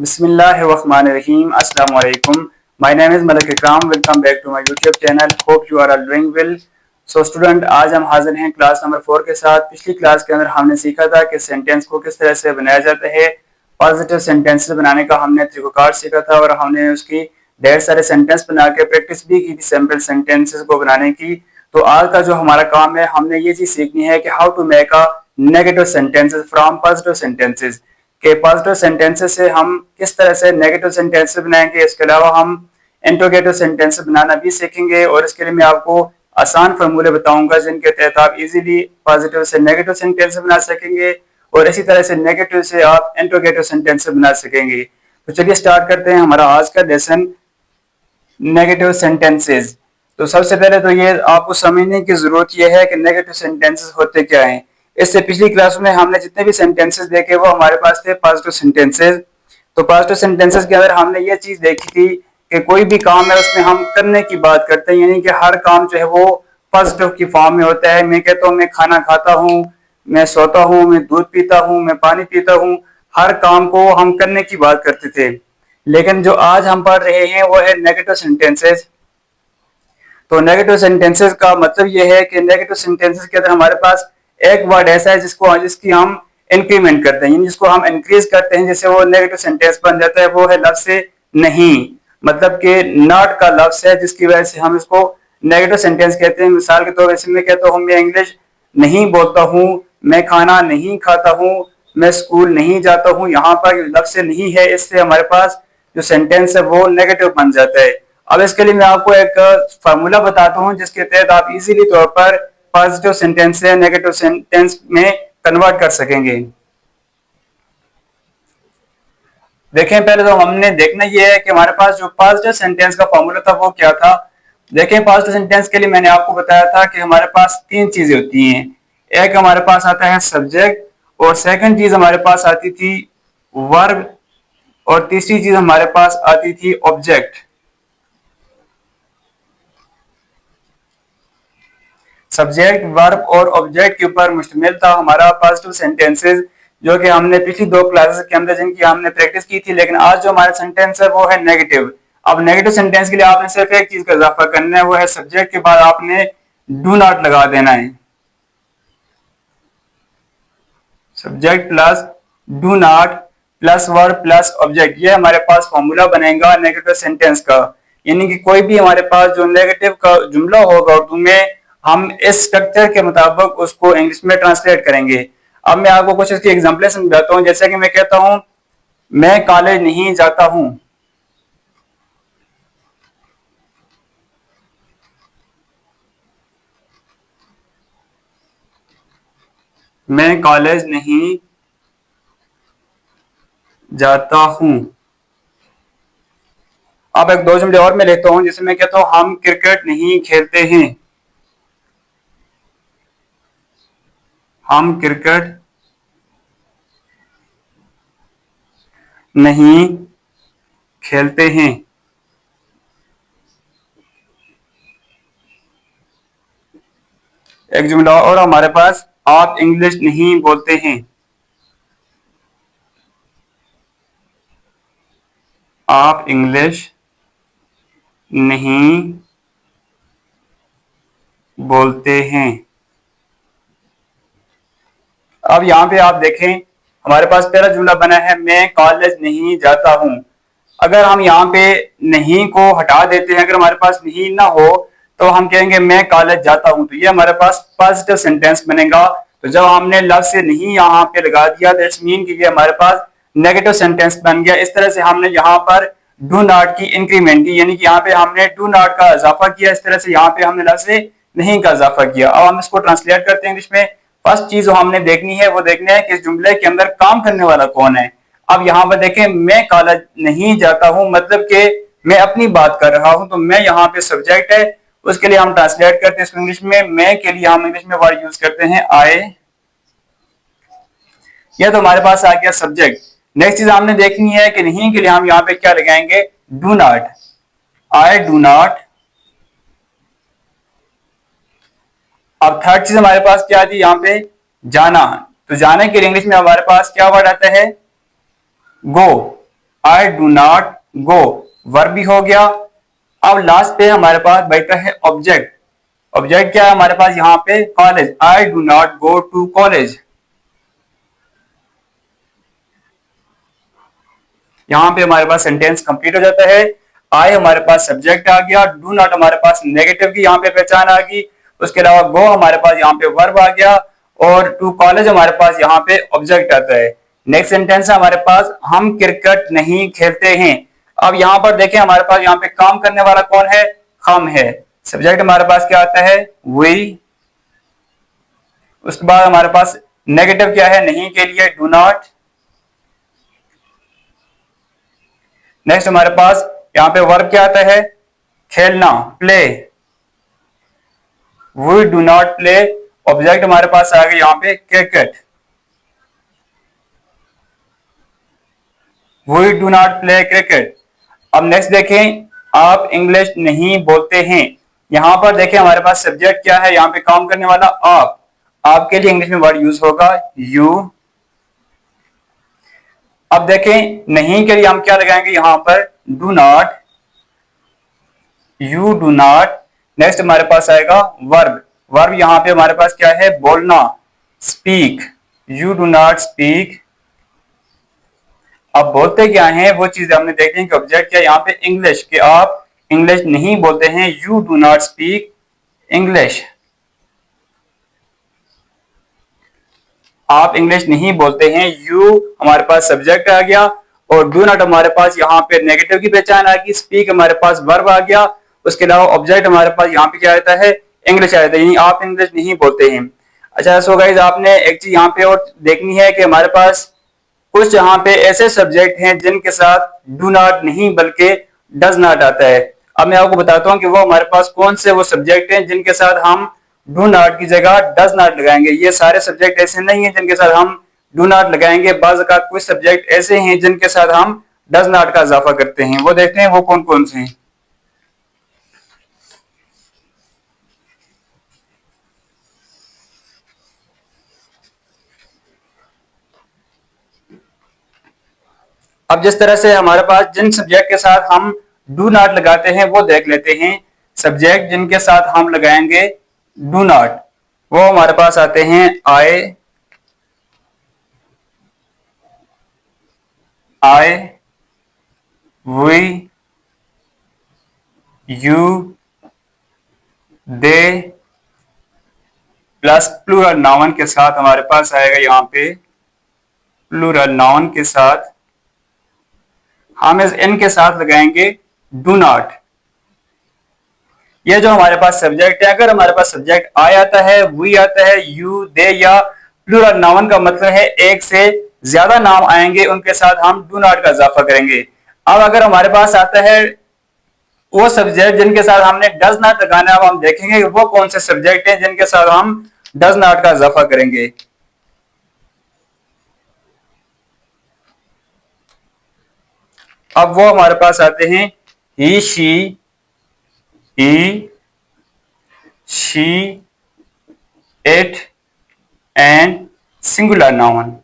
Bismillahirrahmanirrahim. Assalamu alaikum. My name is Malik Ikram. Welcome back to my YouTube channel. Hope you are all doing well. So student, आज हम हाजिर हैं class number 4 के साथ। पिछली class के अंदर हमने सीखा था कि सेंटेंस को किस तरह से बनाया जाता है। पॉजिटिव सेंटेंसेस बनाने का हमने तरीक़ाकार सीखा था और हमने उसकी ढेर सारे सेंटेंस बना के प्रैक्टिस भी की थी सैम्पल सेंटेंसेस को बनाने की। तो आज का जो हमारा काम है, हमने ये चीज सीखनी है कि how to make a negative sentences from positive sentences. के पॉजिटिव सेंटेंसेस से हम किस तरह से नेगेटिव सेंटेंसेस बनाएंगे। इसके अलावा हम इंट्रोगेटिव सेंटेंसेस बनाना भी सीखेंगे और इसके लिए मैं आपको आसान फार्मूले बताऊंगा जिनके तहत आप इजीली पॉजिटिव से नेगेटिव सेंटेंसेस बना सकेंगे और इसी तरह से नेगेटिव से आप इंट्रोगेटिव सेंटेंसेस बना सकेंगे। तो चलिए स्टार्ट करते हैं हमारा आज का लेसन, नेगेटिव सेंटेंसेस। तो सबसे पहले तो ये आपको समझने की जरूरत यह है कि नेगेटिव सेंटेंसेस होते क्या हैं। इससे पिछली क्लास में हमने जितने भी सेंटेंसेस देखे वो हमारे पास थे पॉजिटिव सेंटेंसेस। तो पॉजिटिव सेंटेंसेस के अंदर हमने ये चीज देखी थी कि कोई भी काम है उसमें हम करने की बात करते हैं, यानी कि हर काम जो है वो पॉजिटिव की फॉर्म में होता है। मैं कहता हूँ मैं खाना खाता हूँ, मैं सोता हूँ, मैं दूध पीता हूँ, मैं पानी पीता हूँ, हर काम को हम करने की बात करते थे। लेकिन जो आज हम पढ़ रहे हैं वो है नेगेटिव सेंटेंसेस। तो नेगेटिव सेंटेंसेस का मतलब ये है कि नेगेटिव सेंटेंसेस के अंदर हमारे पास एक वर्ड ऐसा है जिसकी हम इंक्रीमेंट करते हैं, यानी जिसको हम इंक्रीज करते हैं, जैसे वो नेगेटिव सेंटेंस बन जाता है। वो है लफ्ज से नहीं, मतलब कि नॉट का लफ्ज है जिसकी वजह से हम इसको नेगेटिव सेंटेंस कहते हैं। मिसाल के तौर पर मैं कहता हूँ मैं इंग्लिश नहीं बोलता हूँ, मैं खाना नहीं खाता हूँ, मैं स्कूल नहीं जाता हूँ। यहाँ पर लफ्ज से नहीं है, इससे हमारे पास जो सेंटेंस है वो नेगेटिव बन जाता है। अब इसके लिए मैं आपको एक फार्मूला बताता हूँ जिसके तहत आप इजीली तौर पर पॉजिटिव सेंटेंस से नेगेटिव सेंटेंस में कन्वर्ट कर सकेंगे। देखें, पहले तो हमने देखना यह है कि हमारे पास जो पॉजिटिव सेंटेंस का फार्मूला था वो क्या था। देखें, पॉजिटिव सेंटेंस के लिए मैंने आपको बताया था कि हमारे पास तीन चीजें होती हैं। एक हमारे पास आता है सब्जेक्ट, और सेकंड चीज हमारे पास आती थी वर्ब, और तीसरी चीज हमारे पास आती थी ऑब्जेक्ट। सब्जेक्ट, वर्ब और ऑब्जेक्ट के ऊपर मुश्तमिल था हमारा पॉजिटिव सेंटेंसेस, जो कि हमने पिछली दो क्लासेस के अंदर जिनकी हमने प्रैक्टिस की थी। लेकिन आज जो हमारा सेंटेंस है वो है नेगेटिव। अब नेगेटिव सेंटेंस के लिए आपने सिर्फ एक चीज का इजाफा करना है, वो है सब्जेक्ट के बाद आपने डू नॉट लगा देना है। Subject plus do not plus verb plus object, ये हमारे पास फॉर्मूला बनेगा नेगेटिव सेंटेंस का। यानी कि कोई भी हमारे पास जो नेगेटिव का जुमला होगा उर्दू में, हम इस स्ट्रक्चर के मुताबिक उसको इंग्लिश में ट्रांसलेट करेंगे। अब मैं आपको कुछ इसकी एग्जांपल समझाता हूं। जैसे कि मैं कहता हूं मैं कॉलेज नहीं जाता हूं, मैं कॉलेज नहीं जाता हूं। अब एक दो जुमले और मैं लेता हूं, जैसे मैं कहता हूं हम क्रिकेट नहीं खेलते हैं, हम क्रिकेट नहीं खेलते हैं। एक जुमला और हमारे पास, आप इंग्लिश नहीं बोलते हैं, आप इंग्लिश नहीं बोलते हैं। अब यहाँ पे आप देखें, हमारे पास पहला जुमला बना है मैं कॉलेज नहीं जाता हूं। अगर हम यहाँ पे नहीं को हटा देते हैं, अगर हमारे पास नहीं ना हो तो हम कहेंगे मैं कॉलेज जाता हूं, तो ये हमारे पास पॉजिटिव सेंटेंस बनेगा। तो जब हमने लफ्ज से नहीं यहाँ पे लगा दिया तो इट्स मीन कि ये हमारे पास नेगेटिव सेंटेंस बन गया। इस तरह से हमने यहाँ पर डू नॉट की इंक्रीमेंट की, यानी कि यहाँ पे हमने डू नॉट का इजाफा किया। इस तरह से यहाँ पे हमने लफ्ज से नहीं का इजाफा किया। अब हम इसको ट्रांसलेट करते हैं इंग्लिश में। फर्स्ट चीज जो हमने देखनी है वो देखना है कि इस जुमले के अंदर काम करने वाला कौन है। अब यहाँ पर देखें मैं कॉलेज नहीं जाता हूं, मतलब कि मैं अपनी बात कर रहा हूं, तो मैं यहाँ पे सब्जेक्ट है। उसके लिए हम ट्रांसलेट करते हैं इसको इंग्लिश में। मैं के लिए हम इंग्लिश में वर्ड यूज करते हैं आई। यह तो हमारे पास आ गया सब्जेक्ट। नेक्स्ट चीज हमने देखनी है कि नहीं के लिए हम यहाँ पे क्या लगाएंगे, do not. I do not. अब थर्ड चीज हमारे पास क्या थी यहाँ पे, जाना। तो जाने के लिए इंग्लिश में हमारे पास क्या वर्ड आता है, go. I do not go, verb भी हो गया। अब लास्ट पे हमारे पास बैठा है ऑब्जेक्ट। ऑब्जेक्ट क्या है हमारे पास यहाँ पे? College. I do not go to college. यहाँ पे हमारे पास सेंटेंस कंप्लीट हो जाता है। आई हमारे पास सब्जेक्ट आ गया, डू नॉट हमारे पास नेगेटिव की यहाँ पे पहचान आ गई, उसके अलावा गो हमारे पास यहाँ पे वर्ब आ गया, और टू कॉलेज हमारे पास यहाँ पे ऑब्जेक्ट आता है। नेक्स्ट सेंटेंस है हमारे पास, हम क्रिकेट नहीं खेलते हैं। अब यहाँ पर देखें हमारे पास यहाँ पे काम करने वाला कौन है? हम है। सब्जेक्ट हमारे पास क्या आता है? वी। उसके बाद हमारे पास नेगेटिव क्या है? नहीं के लिए डू नॉट। नेक्स्ट हमारे पास यहाँ पे वर्ब क्या आता है? खेलना, play. We do not play. Object हमारे पास आ गया यहाँ पे cricket. We do not play cricket. अब नेक्स्ट देखें, आप इंग्लिश नहीं बोलते हैं। यहां पर देखें हमारे पास सब्जेक्ट क्या है? यहाँ पे काम करने वाला आप। आपके लिए इंग्लिश में वर्ड यूज होगा यू। अब देखें नहीं के लिए हम क्या लगाएंगे? यहां पर do not, you do not. Next हमारे पास आएगा वर्ब। वर्ब यहां पे हमारे पास क्या है? बोलना, speak. You do not speak. अब बोलते क्या हैं वो चीज हमने देखी कि ऑब्जेक्ट क्या यहाँ पे? इंग्लिश, कि आप इंग्लिश नहीं बोलते हैं। You do not speak English. आप इंग्लिश नहीं बोलते हैं। यू हमारे पास सब्जेक्ट आ गया, और डू नॉट हमारे पास यहाँ पे नेगेटिव की पहचान आ गई। स्पीक हमारे पास वर्ब आ गया। उसके अलावा ऑब्जेक्ट हमारे पास यहाँ पे क्या आता है? इंग्लिश आता है, यानी आप इंग्लिश नहीं बोलते हैं। अच्छा सो गाइस, आपने एक चीज यहाँ पे और देखनी है कि हमारे पास कुछ यहाँ पे ऐसे सब्जेक्ट हैं जिनके साथ डू नॉट नहीं बल्कि डज नॉट आता है। अब मैं आपको बताता हूँ कि वो हमारे पास कौन से वो सब्जेक्ट हैं जिनके साथ हम डू नॉट की जगह डज नॉट लगाएंगे। ये सारे सब्जेक्ट ऐसे नहीं है जिनके साथ हम डू नॉट लगाएंगे। बाज़ औक़ात कुछ सब्जेक्ट ऐसे हैं जिनके साथ हम डज नॉट का इजाफा करते हैं। वो देखते हैं वो कौन कौन से हैं। अब जिस तरह से हमारे पास जिन सब्जेक्ट के साथ हम डू नॉट लगाते हैं वो देख लेते हैं। सब्जेक्ट जिनके साथ हम लगाएंगे डू नॉट, वो हमारे पास आते हैं I, I, we, you, they, plus plural noun के साथ हमारे पास आएगा यहाँ पे प्लूरल नाउन के साथ हम इस इन के साथ लगाएंगे डू नॉट। ये जो हमारे पास सब्जेक्ट है, अगर हमारे पास सब्जेक्ट आई आता है, वी आता है, यू, दे या प्लूरल नाउन का मतलब है एक से ज्यादा नाम आएंगे, उनके साथ हम डू नॉट का इजाफा करेंगे। अब अगर हमारे पास आता है वो सब्जेक्ट जिनके साथ हमने डज नॉट लगाना है, अब हम देखेंगे वो कौन से सब्जेक्ट हैं जिनके साथ हम डज नॉट का इजाफा करेंगे। अब वो हमारे पास आते हैं he, she, it and singular noun.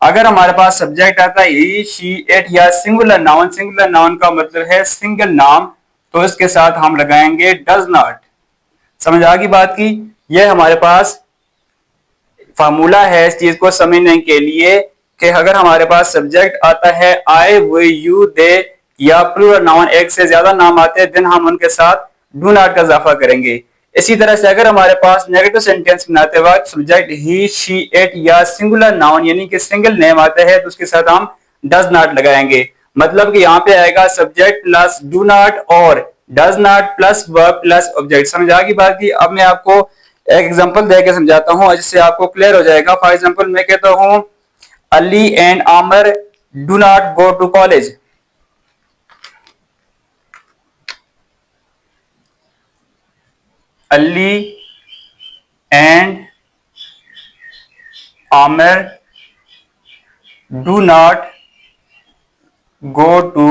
अगर हमारे पास सब्जेक्ट आता है ही, शी, इट या सिंगुलर नाउन, सिंगुलर नाउन का मतलब है सिंगल नाम, तो इसके साथ हम लगाएंगे डज नॉट। समझ आ गई बात की? यह हमारे पास फार्मूला है इस चीज को समझने के लिए कि अगर हमारे पास सब्जेक्ट आता है आई, वी, यू, दे या प्लूरल नाउन एक से ज्यादा नाम आते हैं, देन हम उनके साथ डू नॉट का इजाफा करेंगे। इसी तरह से अगर हमारे पास नेगेटिव सेंटेंस बनाते वक्त सब्जेक्ट ही, शी, इट या सिंगुलर नाउन यानी कि सिंगल नेम आता है, तो उसके साथ हम डज नॉट लगाएंगे। मतलब कि यहाँ पे आएगा सब्जेक्ट प्लस डू नॉट और does not plus verb plus object. समझ आ गई बात की? अब मैं आपको एक एग्जांपल देके समझाता हूं जिससे आपको क्लियर हो जाएगा। फॉर एग्जांपल मैं कहता हूं Ali and Aamir do not go to college. Ali and Aamir do not go to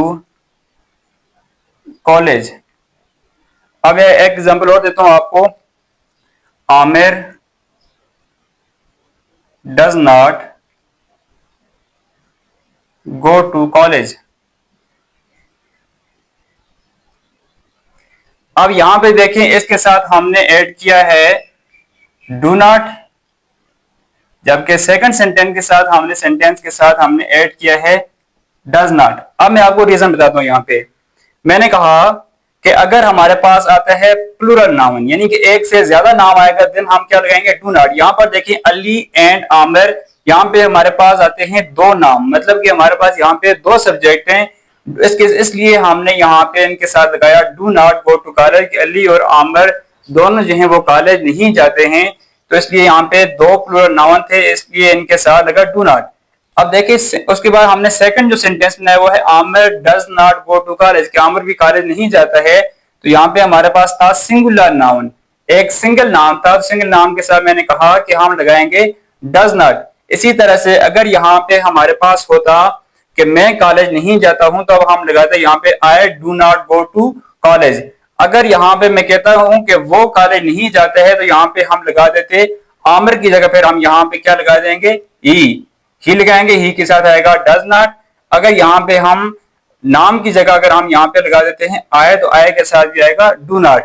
college. अब एक एग्जांपल और देता हूं आपको। Aamir does not go to college. अब यहां पे देखें, इसके साथ हमने ऐड किया है डू नॉट, जबकि सेकंड सेंटेंस के साथ हमने ऐड किया है डज नॉट। अब मैं आपको रीजन बताता हूं। यहां पे मैंने कहा कि अगर हमारे पास आता है प्लूरल नाउन, यानी कि एक से ज्यादा नाम आएगा, देन हम क्या लगाएंगे, डू नॉट। यहां पर देखिए अली एंड आमिर, यहाँ पे हमारे पास आते हैं दो नाम, मतलब कि हमारे पास यहाँ पे दो सब्जेक्ट हैं, इसलिए हमने यहाँ पे इनके साथ लगाया do not go to college, कि अली और आमिर दोनों जो है वो कॉलेज नहीं जाते हैं, तो इसलिए यहाँ पे दो प्लूरल नाउन थे, इसलिए इनके साथ लगा डू नॉट। अब देखिए उसके बाद हमने सेकंड जो सेंटेंस बनाया वो है Aamir does not go to college, कि आमिर भी कॉलेज नहीं जाता है। तो यहाँ पे हमारे पास था सिंगुलर नाउन, एक सिंगल नाम था, सिंगल नाम के साथ मैंने कहा कि हम लगाएंगे डज नॉट। इसी तरह से अगर यहाँ पे हमारे पास होता कि मैं कॉलेज नहीं जाता हूं, तो अब हम लगाते यहाँ पे I do not go to college. अगर यहाँ पे मैं कहता हूं कि वो कॉलेज नहीं जाते हैं, तो यहाँ पे हम लगा देते आमिर की जगह फिर हम यहाँ पे क्या लगा देंगे, ही लगाएंगे, ही के साथ आएगा डज नॉट। अगर यहाँ पे हम नाम की जगह अगर हम यहाँ पे लगा देते हैं आए, तो आए के साथ भी आएगा डू नॉट।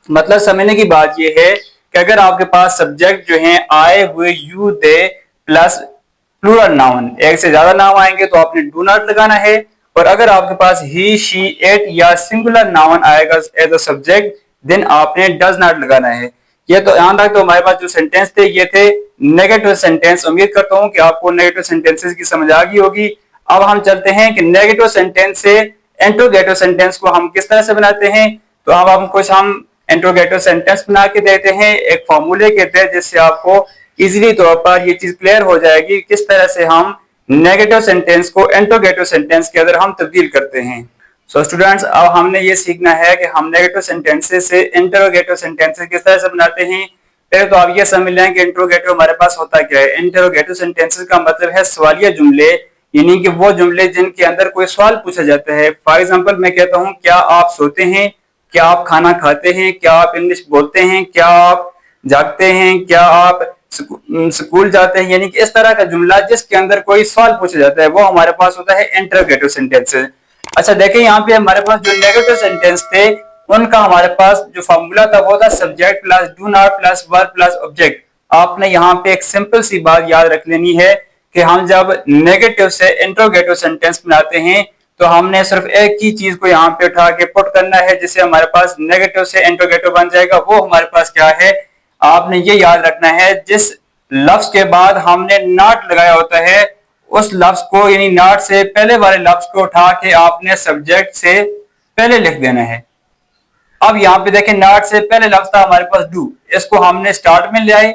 मतलब समझने की बात यह है कि अगर आपके पास सब्जेक्ट जो है आए हुए you they plus plural noun, एक से ज्यादा नाम आएंगे तो आपने डू नॉट लगाना है। और अगर आपके पास ही शी इट या सिंगुलर नाउन आएगा एज अ सब्जेक्ट, देन आपने डज नॉट लगाना है। ये तो यहां तक तो हमारे पास जो सेंटेंस थे ये थे नेगेटिव सेंटेंस। उम्मीद करता हूं कि आपको नेगेटिव सेंटेंसेस की समझ आ गई होगी। अब हम चलते हैं कि नेगेटिव सेंटेंस से इंट्रोगेटिव सेंटेंस को हम किस तरह से बनाते हैं। तो अब हम इंट्रोगेटिव सेंटेंस बना के देते हैं एक फॉर्मूले के तहत, जिससे आपको इजीली तौर पर ये चीज क्लियर हो जाएगी किस तरह से हम नेगेटिव सेंटेंस को इंट्रोगेटिव सेंटेंस के अंदर हम तब्दील करते हैं। सो स्टूडेंट्स, अब हमने ये सीखना है कि हम नेगेटिव सेंटेंसेस से इंटरोगेटिव सेंटेंसेस किस तरह से बनाते हैं। पहले तो आप ये समझ लें कि इंटरोगेटिव हमारे पास होता क्या है। इंटरोगेटिव सेंटेंसेस का मतलब है सवालिया जुमले, यानी कि वो जुमले जिनके अंदर कोई सवाल पूछा जाता है। फॉर एग्जाम्पल मैं कहता हूँ क्या आप सोते हैं, क्या आप खाना खाते हैं, क्या आप इंग्लिश बोलते हैं, क्या आप जागते हैं, क्या आप स्कूल जाते हैं, यानी कि इस तरह का जुमला जिसके अंदर कोई सवाल पूछा जाता है वो हमारे पास होता है इंटरोगेटिव सेंटेंसेस। अच्छा देखिए यहाँ पे हमारे पास जो नेगेटिव सेंटेंस थे उनका हमारे पास जो फॉर्मूला था वो था subject plus do not plus verb plus object. आपने यहाँ पे एक सिंपल सी बात याद रख लेनी है कि हम जब नेगेटिव से इंट्रोगेटिव सेंटेंस बनाते हैं तो हमने सिर्फ एक ही चीज को यहाँ पे उठा के पुट करना है, जिससे हमारे पास नेगेटिव से इंट्रोगेटिव बन जाएगा। वो हमारे पास क्या है, आपने ये याद रखना है जिस लफ्ज के बाद हमने नॉट लगाया होता है उस लफ्ज को, यानी नॉट से पहले वाले लफ्ज को उठा के आपने सब्जेक्ट से पहले लिख देना है। अब यहाँ पे देखें नॉट से पहले लफ्ज था हमारे पास डू, इसको हमने स्टार्ट में ले आए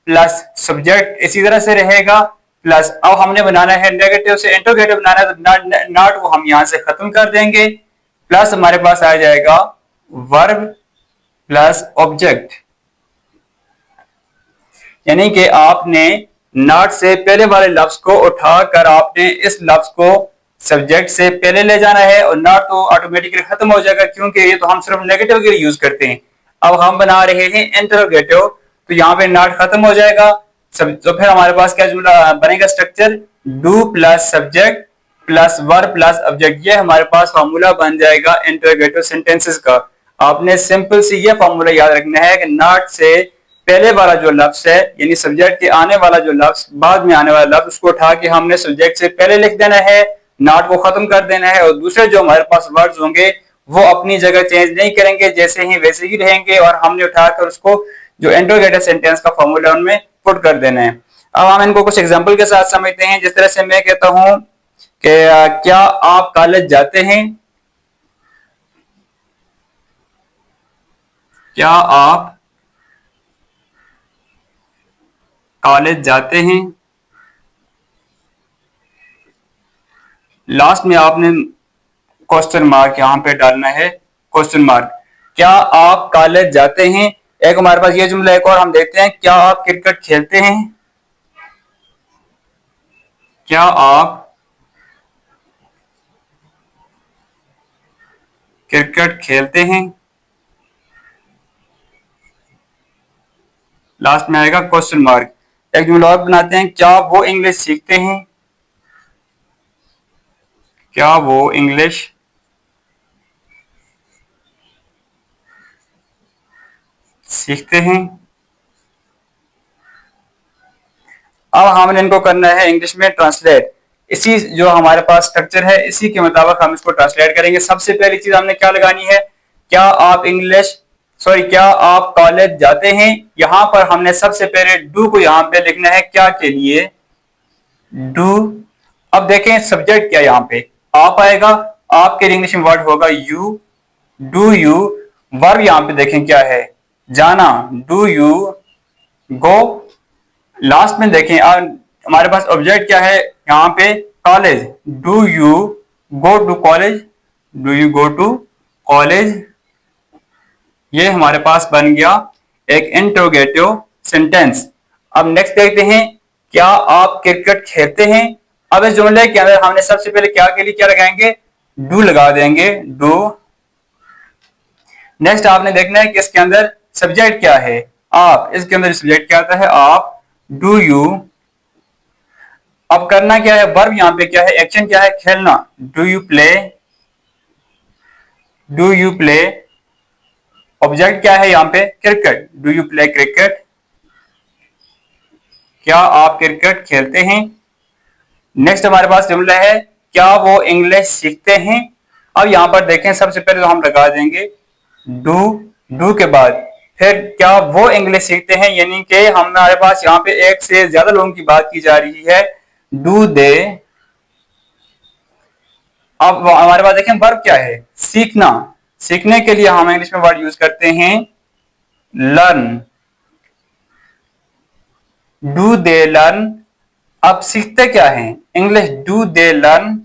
प्लस सब्जेक्ट इसी तरह से रहेगा प्लस अब हमने बनाना है नेगेटिव से इंट्रोगेटिव बनाना है, तो नॉट को हम यहां से खत्म कर देंगे प्लस हमारे पास आ जाएगा वर्ब प्लस ऑब्जेक्ट। यानी कि आपने नॉट से पहले वाले लफ्ज को उठाकर आपने इस लफ्ज को सब्जेक्ट से पहले ले जाना है और नॉट तो ऑटोमेटिकली खत्म हो जाएगा, क्योंकि ये तो हम सिर्फ नेगेटिव के लिए यूज करते हैं। अब हम बना रहे हैं इंटरोगेटिव, तो यहाँ पे नॉट खत्म हो जाएगा। तो फिर हमारे पास क्या जुमला बनेगा, structure do plus subject plus verb plus object. ये हमारे पास फॉर्मूला बन जाएगा इंटरोगेटिव सेंटेंसेस का। आपने सिंपल सी ये फॉर्मूला याद रखना है कि नॉट से पहले वाला जो लफ्ज है, यानी सब्जेक्ट के आने वाला जो लफ्ज बाद में आने वाला लफ्ज, उसको उठा के हमने सब्जेक्ट से पहले लिख देना है, नॉट को खत्म कर देना है और दूसरे जो हमारे पास वर्ड्स होंगे वो अपनी जगह चेंज नहीं करेंगे, जैसे ही वैसे ही रहेंगे और हमने उठाकर उसको जो इंट्रोगेटिव सेंटेंस का फॉर्मूला उनमें पुट कर देना है। अब हम इनको कुछ एग्जाम्पल के साथ समझते हैं। जिस तरह से मैं कहता हूं कि क्या आप कॉलेज जाते हैं, क्या आप कॉलेज जाते हैं, लास्ट में आपने क्वेश्चन मार्क यहां पे डालना है, क्वेश्चन मार्क। क्या आप कॉलेज जाते हैं। एक हमारे पास ये जुमला एक और हम देखते हैं, क्या आप क्रिकेट खेलते हैं, क्या आप क्रिकेट खेलते हैं, लास्ट में आएगा क्वेश्चन मार्क। एक जुमला और बनाते हैं, क्या वो इंग्लिश सीखते हैं? क्या वो इंग्लिश सीखते हैं? अब हमने इनको करना है इंग्लिश में ट्रांसलेट। इसी जो हमारे पास स्ट्रक्चर है इसी के मुताबिक हम इसको ट्रांसलेट करेंगे। सबसे पहली चीज हमने क्या लगानी है, क्या आप क्या आप कॉलेज जाते हैं? यहाँ पर हमने सबसे पहले डू को यहाँ पे लिखना है, क्या के लिए, डू। अब देखें सब्जेक्ट क्या यहाँ पे आप आएगा, आपके इंग्लिश में वर्ड होगा यू, डू यू। वर्ब यहाँ पे देखें क्या है, जाना, डू यू गो। लास्ट में देखें हमारे पास ऑब्जेक्ट क्या है यहाँ पे, college, do you go to college, do you go to college. ये हमारे पास बन गया एक इंट्रोगेटिव सेंटेंस। अब नेक्स्ट देखते हैं, क्या आप क्रिकेट खेलते हैं? अब इस जुमले के अंदर हमने सबसे पहले क्या के लिए क्या लगाएंगे, डू लगा देंगे, डू। नेक्स्ट आपने देखना है कि इसके अंदर सब्जेक्ट क्या है, आप। इसके अंदर सब्जेक्ट क्या आता है, आप, डू यू। अब करना क्या है, वर्ब यहाँ पे क्या है, एक्शन क्या है, खेलना, do you play, do you play. Object क्या है यहाँ पे, cricket, do you play cricket, क्या आप क्रिकेट खेलते हैं? नेक्स्ट हमारे पास जुमला है, क्या वो इंग्लिश सीखते हैं? अब यहाँ पर देखें सबसे पहले तो हम लगा देंगे डू, डू के बाद फिर क्या वो इंग्लिश सीखते हैं, यानी कि हमारे पास यहाँ पे एक से ज्यादा लोगों की बात की जा रही है, डू दे। अब हमारे पास देखें वर्ब क्या है, सीखना। सीखने के लिए हम इंग्लिश में वर्ड यूज करते हैं लर्न, डू दे लर्न। अब सीखते क्या है, English, do they learn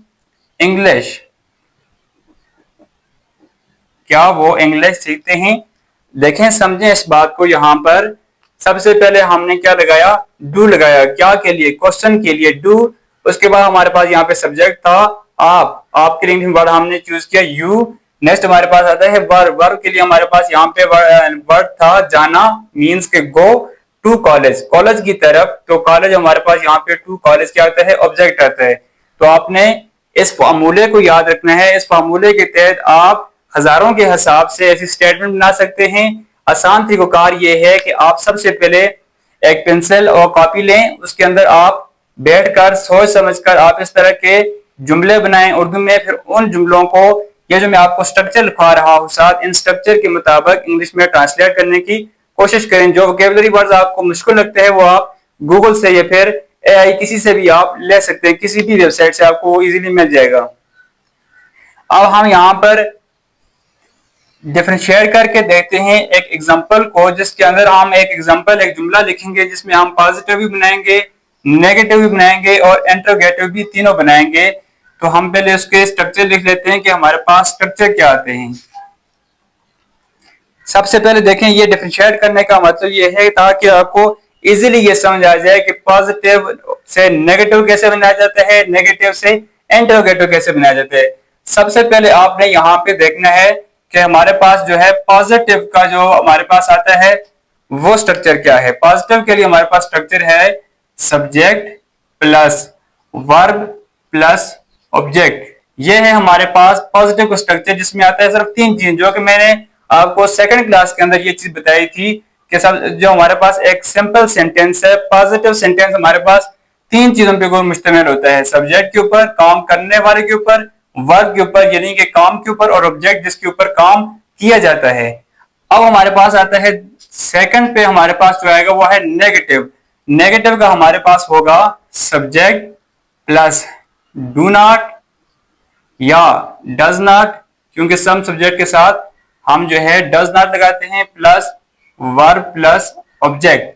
English, क्या वो इंग्लिश सीखते हैं? देखें समझें इस बात को, यहां पर सबसे पहले हमने क्या लगाया, डू लगाया, क्या के लिए, क्वेश्चन के लिए डू। उसके बाद हमारे पास यहाँ पे सब्जेक्ट था आप, आपके लिए वर्ड हमने चूज किया यू। नेक्स्ट हमारे पास आता है वर्ब, वर्ब के लिए हमारे पास यहाँ पे वर्ड था जाना, मीन्स के गो टू कॉलेज, कॉलेज की तरफ। तो कॉलेज हमारे पास यहाँ पे टू कॉलेज क्या आता है, ऑब्जेक्ट आता है। तो आपने इस फार्मूले को याद रखना है। इस फार्मूले के तहत आप हजारों के हिसाब से ऐसी स्टेटमेंट बना सकते हैं। आसान तरीकाकार ये है कि आप सबसे पहले एक पेंसिल और कॉपी लें, उसके अंदर आप बैठकर सोच समझकर आप इस तरह के जुमले बनाएं उर्दू में। फिर उन जुमलों को, ये जो मैं आपको स्ट्रक्चर लिखा रहा हूं साथ, इन स्ट्रक्चर के मुताबिक इंग्लिश में ट्रांसलेट करने की कोशिश करें। जो वोकैबुलरी वर्ड्स आपको मुश्किल लगते हैं वो आप गूगल से या फिर एआई किसी से भी आप ले सकते हैं, किसी भी वेबसाइट से आपको इजीली मिल जाएगा। अब हम यहाँ पर डिफरेंशिएट करके देखते हैं एक एग्जांपल को, जिसके अंदर हम एक जुमला लिखेंगे जिसमें हम पॉजिटिव भी बनाएंगे, नेगेटिव भी बनाएंगे और इंटरोगेटिव भी, तीनों बनाएंगे। तो हम पहले उसके स्ट्रक्चर लिख लेते हैं कि हमारे पास स्ट्रक्चर क्या आते हैं। सबसे पहले देखें, ये डिफरेंशिएट करने का मतलब ये है ताकि आपको इजीली ये समझ आ जाए कि पॉजिटिव से नेगेटिव कैसे बनाया जाता है, नेगेटिव से इंटरोगेटिव कैसे बनाया जाता है। सबसे पहले आपने यहाँ पे देखना है कि हमारे पास जो है पॉजिटिव का जो हमारे पास आता है वो स्ट्रक्चर क्या है। पॉजिटिव के लिए हमारे पास स्ट्रक्चर है subject plus verb plus object. ये है हमारे पास पॉजिटिव का स्ट्रक्चर, जिसमें आता है सिर्फ तीन चीज, जो कि मैंने आपको सेकंड क्लास के अंदर ये चीज बताई थी कि सब जो हमारे पास एक सिंपल सेंटेंस है, पॉजिटिव सेंटेंस हमारे पास तीन चीजों पे मुश्तमिल होता है, सब्जेक्ट के ऊपर, काम करने वाले के ऊपर, वर्ब के ऊपर यानी कि काम के ऊपर, और ऑब्जेक्ट जिसके ऊपर काम किया जाता है। अब हमारे पास आता है सेकंड पे, हमारे पास जो आएगा वो है नेगेटिव। नेगेटिव का हमारे पास होगा सब्जेक्ट प्लस डू नॉट या डज नॉट, क्योंकि सम सब्जेक्ट के साथ हम जो है डज नॉट लगाते हैं, प्लस वर्ब प्लस ऑब्जेक्ट।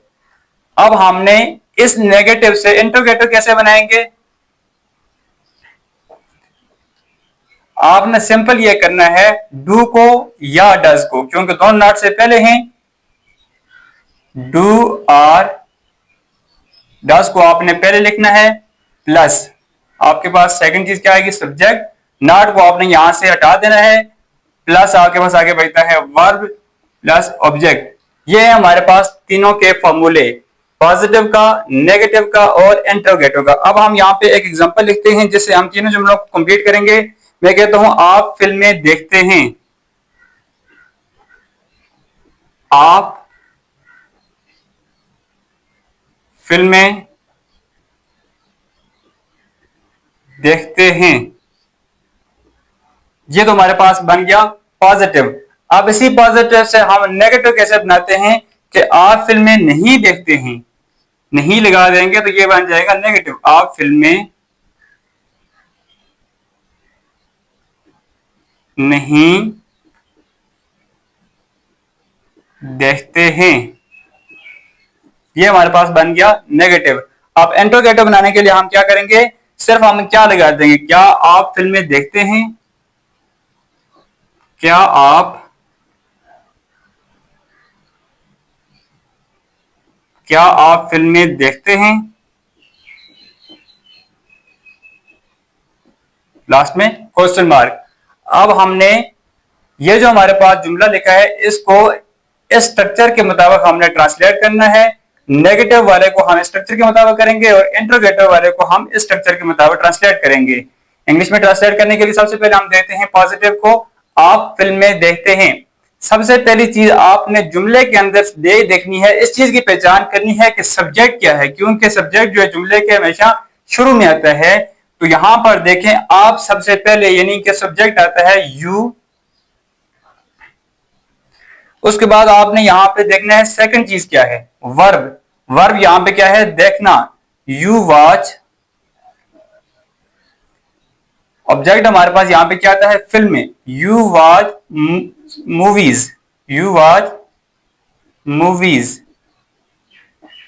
अब हमने इस नेगेटिव से इंटरोगेटिव कैसे बनाएंगे, आपने सिंपल ये करना है डू को या डज को, क्योंकि दोनों नॉट से पहले हैं, डू और डज को आपने पहले लिखना है, प्लस आपके पास सेकंड चीज क्या आएगी, सब्जेक्ट। नॉट को आपने यहां से हटा देना है, प्लस आपके पास आगे बचता है वर्ब प्लस ऑब्जेक्ट। ये है हमारे पास तीनों के फॉर्मूले। पॉजिटिव का, नेगेटिव का और इंटरोगेटिव का। अब हम यहाँ पे एक एग्जांपल लिखते हैं जिससे हम तीनों जुमलों को कंप्लीट करेंगे। मैं कहता हूं आप फिल्में देखते हैं, आप फिल्में देखते हैं। ये तो हमारे पास बन गया पॉजिटिव। अब इसी पॉजिटिव से हम नेगेटिव कैसे बनाते हैं कि आप फिल्में नहीं देखते हैं, नहीं लगा देंगे तो ये बन जाएगा नेगेटिव। आप फिल्में नहीं देखते हैं, ये हमारे पास बन गया नेगेटिव। अब इंटरोगेटिव बनाने के लिए हम क्या करेंगे, सिर्फ हम क्या लगा देंगे, क्या आप फिल्में देखते हैं, क्या आप फिल्में देखते हैं, लास्ट में क्वेश्चन मार्क। अब हमने ये जो हमारे पास जुमला लिखा है इसको इस स्ट्रक्चर के मुताबिक हमने ट्रांसलेट करना है। नेगेटिव वाले को हम स्ट्रक्चर के मुताबिक करेंगे और इंटरोगेटिव वाले को हम इस स्ट्रक्चर के मुताबिक ट्रांसलेट करेंगे। इंग्लिश में ट्रांसलेट करने के लिए सबसे पहले हम देखते हैं पॉजिटिव को, आप फिल्में देखते हैं। सबसे पहली चीज आपने जुमले के अंदर देखनी है, इस चीज की पहचान करनी है कि सब्जेक्ट क्या है, क्योंकि सब्जेक्ट जो है जुमले के हमेशा शुरू में आता है। तो यहां पर देखें आप सबसे पहले, यानी कि सब्जेक्ट आता है यू, उसके बाद आपने यहां पे देखना है सेकंड चीज क्या है, वर्ब। वर्ब यहां पे क्या है, देखना, यू वॉच। ऑब्जेक्ट हमारे पास यहां पे क्या आता है, फिल्में, you watch movies, you watch movies,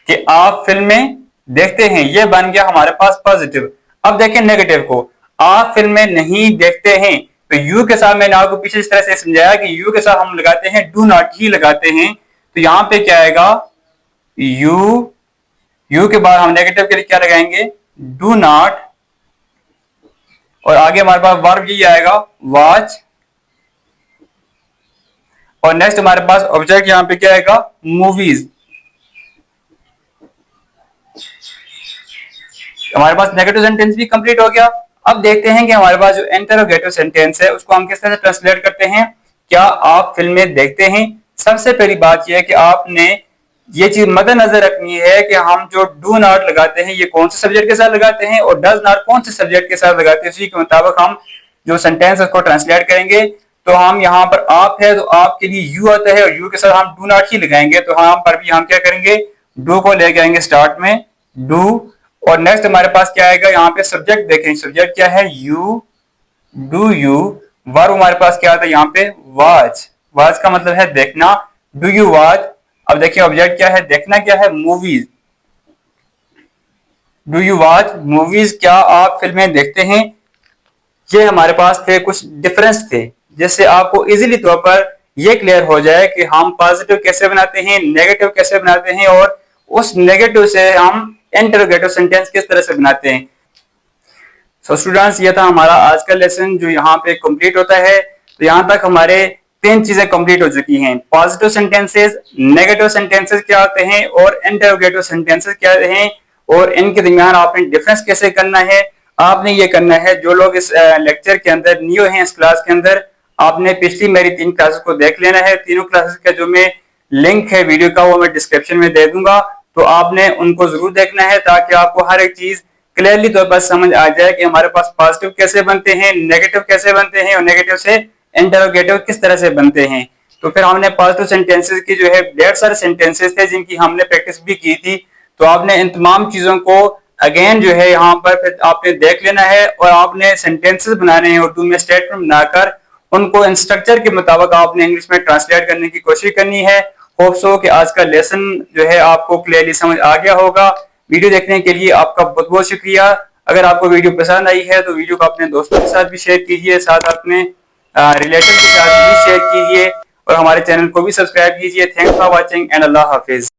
कि आप फिल्में देखते हैं। ये बन गया हमारे पास पॉजिटिव। अब देखें नेगेटिव को, आप फिल्में नहीं देखते हैं। तो यू के साथ मैंने आपको पीछे इस तरह से समझाया कि यू के साथ हम लगाते हैं डू नॉट ही लगाते हैं। तो यहां पे क्या आएगा, यू, यू के बाद हम नेगेटिव के लिए क्या लगाएंगे, डू नॉट, और आगे हमारे पास वर्ब यही आएगा वॉच, और नेक्स्ट हमारे पास ऑब्जेक्ट यहां पे क्या आएगा, मूवीज। हमारे पास नेगेटिव सेंटेंस भी कंप्लीट हो गया। अब देखते हैं कि हमारे पास जो इंटरोगेटिव सेंटेंस है उसको हम किस तरह से ट्रांसलेट करते हैं। क्या आप फिल्में देखते हैं। सबसे पहली बात यह है कि आपने ये चीज मद्देनजर रखनी है कि हम जो डू नॉट लगाते हैं ये कौन से सब्जेक्ट के साथ लगाते हैं और डज नॉट कौन से सब्जेक्ट के साथ लगाते हैं। उसी के मुताबिक हम जो सेंटेंस है उसको ट्रांसलेट करेंगे। तो हम यहाँ पर आप है तो आपके लिए यू आता है और यू के साथ हम डू नॉट ही लगाएंगे। तो यहाँ पर भी हम क्या करेंगे, डू को लेके आएंगे स्टार्ट में, डू, और नेक्स्ट हमारे पास क्या आएगा, यहाँ पे सब्जेक्ट देखें, सब्जेक्ट क्या है, यू, डू यू। वर्ब हमारे पास क्या आता है यहाँ पे, वॉच, वॉच का मतलब है देखना, डू यू वॉच। अब देखिए ऑब्जेक्ट क्या है, देखना क्या है, movies, do you watch movies, क्या आप फिल्में देखते हैं। ये हमारे पास थे कुछ डिफरेंस थे जिससे आपको इजीली तौर पर यह क्लियर हो जाए कि हम पॉजिटिव कैसे बनाते हैं, नेगेटिव कैसे बनाते हैं, और उस नेगेटिव से हम इंटरोगेटिव सेंटेंस किस तरह से बनाते हैं। सो स्टूडेंट्स, ये था हमारा आज का लेसन जो यहाँ पे कंप्लीट होता है। तो यहाँ तक हमारे 3 चीजें कंप्लीट हो चुकी हैं, पॉजिटिव सेंटेंसेस, नेगेटिव सेंटेंसेस क्या होते हैं और इंटरोगेटिव सेंटेंसेस क्या हैं, और इनके दरमियान आपने डिफरेंस कैसे करना है। आपने ये करना है, जो लोग इस लेक्चर के अंदर न्यू हैं इस क्लास के अंदर, आपने पिछली मेरी 3 क्लासेस को देख लेना है। तीनों क्लासेस का जो मैं लिंक है वीडियो का वो मैं डिस्क्रिप्शन में दे दूंगा, तो आपने उनको जरूर देखना है ताकि आपको हर एक चीज क्लियरली तौर पर समझ आ जाए कि हमारे पास पॉजिटिव कैसे बनते हैं, नेगेटिव कैसे बनते हैं और नेगेटिव से इंटरोगेटिव किस तरह से बनते हैं। तो फिर हमने पॉजिटिव सेंटेंसेस की जो है 150 सारे सेंटेंसेस थे जिनकी हमने प्रैक्टिस भी की थी। तो आपने इन तमाम चीजों को अगेन जो है यहाँ पर फिर आपने देख लेना है और आपने सेंटेंसेस बनाने हैं उर्दू में, स्टेटमेंट बनाकर उनको इन स्ट्रक्चर के मुताबिक आपने इंग्लिश में ट्रांसलेट करने की कोशिश करनी है। होप सो कि आज का लेसन जो है आपको क्लियरली समझ आ गया होगा। वीडियो देखने के लिए आपका बहुत बहुत शुक्रिया। अगर आपको वीडियो पसंद आई है तो वीडियो को अपने दोस्तों के साथ भी शेयर कीजिए, साथ अपने रिलेटिव के साथ भी शेयर कीजिए और हमारे चैनल को भी सब्सक्राइब कीजिए। Thanks for watching and Allah Hafiz.